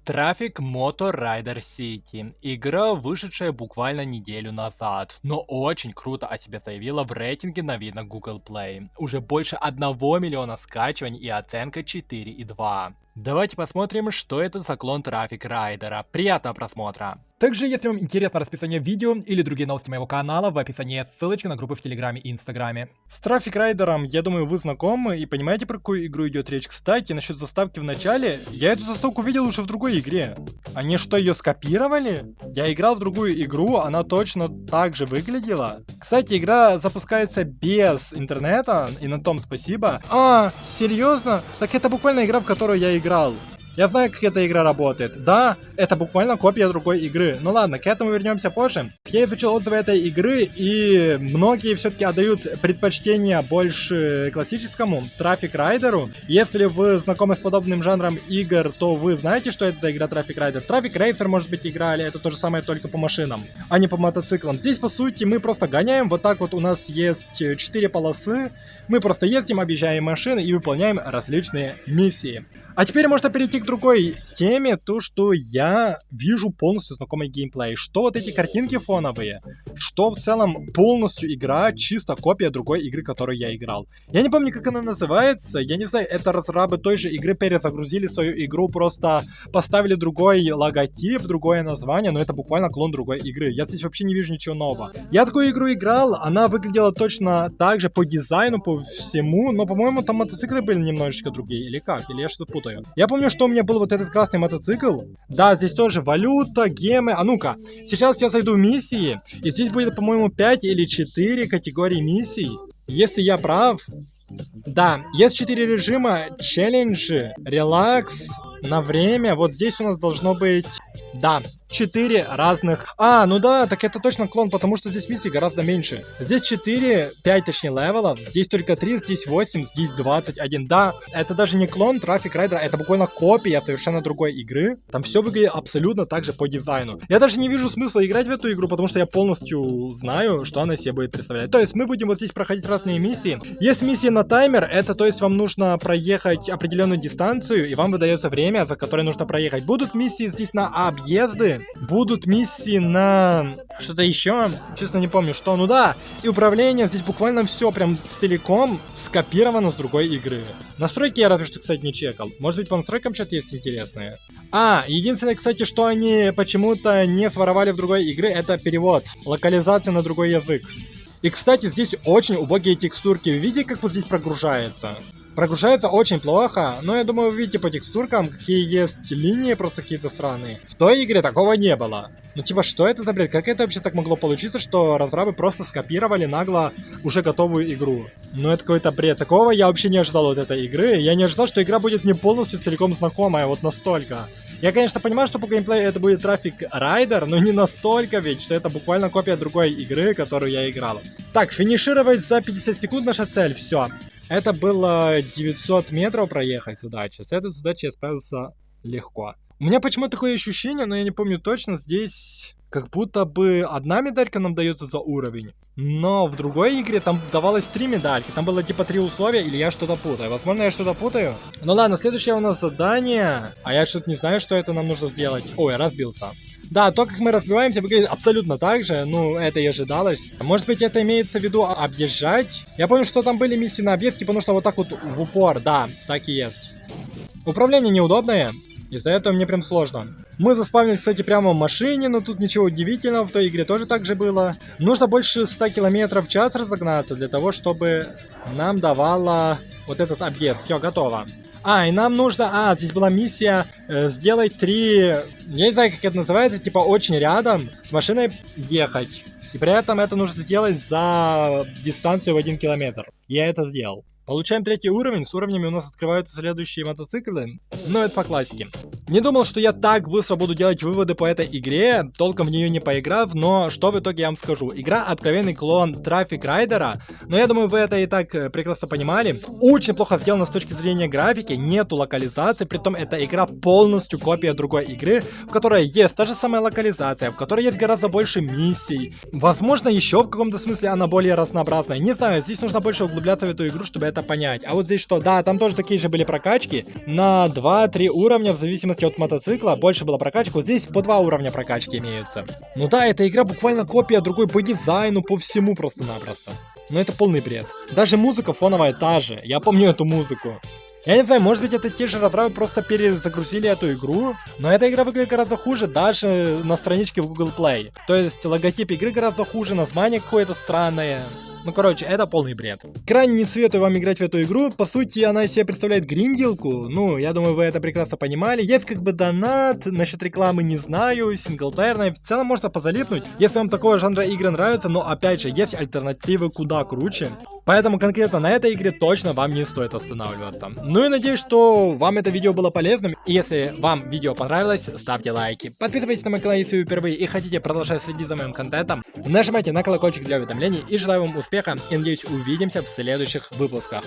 Traffic Motor Rider City. Игра, вышедшая буквально неделю назад, но очень круто о себе заявила в рейтинге новинок Google Play. Уже больше 1 миллиона скачиваний и оценка 4,2. Давайте посмотрим, что это за клон Traffic Rider. Приятного просмотра! Также, если вам интересно расписание видео или другие новости моего канала, в описании есть ссылочка на группы в Телеграме и Инстаграме. С Traffic Rider, я думаю, вы знакомы и понимаете, про какую игру идет речь. Кстати, насчет заставки в начале, я эту заставку видел уже в другой игре. Они что, ее скопировали? Я играл в другую игру, она точно так же выглядела. Кстати, игра запускается без интернета, и на том спасибо. А, серьезно? Так это буквально игра, в которую я играл. Я знаю, как эта игра работает. Да, это буквально копия другой игры. Ну ладно, к этому вернемся позже. Я изучил отзывы этой игры, и многие все-таки отдают предпочтение больше классическому Traffic Rider. Если вы знакомы с подобным жанром игр, то вы знаете, что это за игра Traffic Rider. Traffic Racer, может быть, играли, это то же самое, только по машинам, а не по мотоциклам. Здесь, по сути, мы просто гоняем. Вот так вот у нас есть 4 полосы. Мы просто ездим, объезжаем машины и выполняем различные миссии. А теперь можно перейти к другой теме, то что я вижу полностью знакомый геймплей. Что вот эти картинки фоновые, что в целом полностью игра, чисто копия другой игры, которую я играл. Я не помню, как она называется, я не знаю, это разрабы той же игры перезагрузили свою игру, просто поставили другой логотип, другое название, но это буквально клон другой игры. Я здесь вообще не вижу ничего нового. Я такую игру играл, она выглядела точно так же по дизайну, по всему, но, по-моему, там мотоциклы были немножечко другие, или как? Или я что-то путаю? Я помню, что у меня был вот этот красный мотоцикл. Да, здесь тоже валюта, гемы. А ну-ка, сейчас я зайду в миссии, и здесь будет, по-моему, 5 или 4 категории миссий. Если я прав. Да, есть 4 режима: челлендж, релакс, на время. Вот здесь у нас должно быть... Да, 4 разных... А, ну да, так это точно клон, потому что здесь миссий гораздо меньше. Здесь 5 точнее левелов, здесь только 3, здесь 8, здесь 21. Да, это даже не клон Traffic Rider, это буквально копия совершенно другой игры. Там все выглядит абсолютно так же по дизайну. Я даже не вижу смысла играть в эту игру, потому что я полностью знаю, что она себе будет представлять. То есть мы будем вот здесь проходить разные миссии. Есть миссии на таймер, это то есть вам нужно проехать определенную дистанцию, и вам выдается время, за которое нужно проехать. Будут миссии здесь на объезды, будут миссии на что-то еще, честно не помню что. Ну да, и управление здесь буквально все прям целиком скопировано с другой игры. Настройки я разве что, кстати, не чекал. Может быть, по настройкам что-то есть интересное. А, единственное, кстати, что они почему-то не своровали в другой игры, это перевод, локализация на другой язык. И, кстати, здесь очень убогие текстурки. Видите, как вот здесь прогружается? Прогружается очень плохо, но я думаю, вы видите по текстуркам, какие есть линии просто какие-то странные. В той игре такого не было. Ну типа, что это за бред? Как это вообще так могло получиться, что разрабы просто скопировали нагло уже готовую игру? Ну это какой-то бред. Такого я вообще не ожидал от этой игры. Я не ожидал, что игра будет мне полностью целиком знакомая, вот настолько. Я, конечно, понимаю, что по геймплею это будет Traffic Rider, но не настолько ведь, что это буквально копия другой игры, которую я играл. Так, финишировать за 50 секунд наша цель, все. Это было 900 метров проехать задача. С этой задачей я справился легко. У меня почему-то такое ощущение, но я не помню точно, здесь как будто бы одна медалька нам дается за уровень. Но в другой игре там давалось 3 медальки. Там было типа 3 условия, или я что-то путаю. Возможно, я что-то путаю. Ну ладно, следующее у нас задание. А я что-то не знаю, что это нам нужно сделать. Ой, я разбился. Да, то, как мы разбиваемся, выглядит абсолютно так же. Ну, это и ожидалось. Может быть, это имеется в виду объезжать? Я помню, что там были миссии на объезд, потому что вот так вот в упор. Да, так и есть. Управление неудобное. Из-за этого мне прям сложно. Мы заспавнились, кстати, прямо в машине, но тут ничего удивительного, в той игре тоже так же было. Нужно больше 100 км в час разогнаться для того, чтобы нам давало вот этот объезд. Все, готово. А, и нам нужно... здесь была миссия сделать 3... Я не знаю, как это называется, типа очень рядом с машиной ехать. И при этом это нужно сделать за дистанцию в 1 километр. Я это сделал. Получаем 3 уровень, с уровнями у нас открываются следующие мотоциклы, но это по классике. Не думал, что я так быстро буду делать выводы по этой игре, толком в нее не поиграв, но что в итоге я вам скажу. Игра откровенный клон Traffic Rider, но я думаю, вы это и так прекрасно понимали. Очень плохо сделано с точки зрения графики, нету локализации, притом эта игра полностью копия другой игры, в которой есть та же самая локализация, в которой есть гораздо больше миссий. Возможно, еще в каком-то смысле она более разнообразная. Не знаю, здесь нужно больше углубляться в эту игру, чтобы это это понять. А вот здесь что? Да, там тоже такие же были прокачки. На 2-3 уровня, в зависимости от мотоцикла, больше было прокачек. Вот здесь по 2 уровня прокачки имеются. Ну да, эта игра буквально копия другой по дизайну, по всему просто-напросто. Но это полный бред. Даже музыка фоновая та же. Я помню эту музыку. Я не знаю, может быть это те же разрабы просто перезагрузили эту игру, но эта игра выглядит гораздо хуже даже на страничке в Google Play. То есть логотип игры гораздо хуже, название какое-то странное. Ну короче, это полный бред. Крайне не советую вам играть в эту игру, по сути она из себя представляет гринделку, ну я думаю вы это прекрасно понимали. Есть как бы донат, насчет рекламы не знаю, синглплеерная, в целом можно позалипнуть, если вам такого жанра игры нравится, но опять же есть альтернативы куда круче. Поэтому конкретно на этой игре точно вам не стоит останавливаться. Ну и надеюсь, что вам это видео было полезным. И если вам видео понравилось, ставьте лайки. Подписывайтесь на мой канал, если вы впервые и хотите продолжать следить за моим контентом. Нажимайте на колокольчик для уведомлений и желаю вам успеха. И надеюсь, увидимся в следующих выпусках.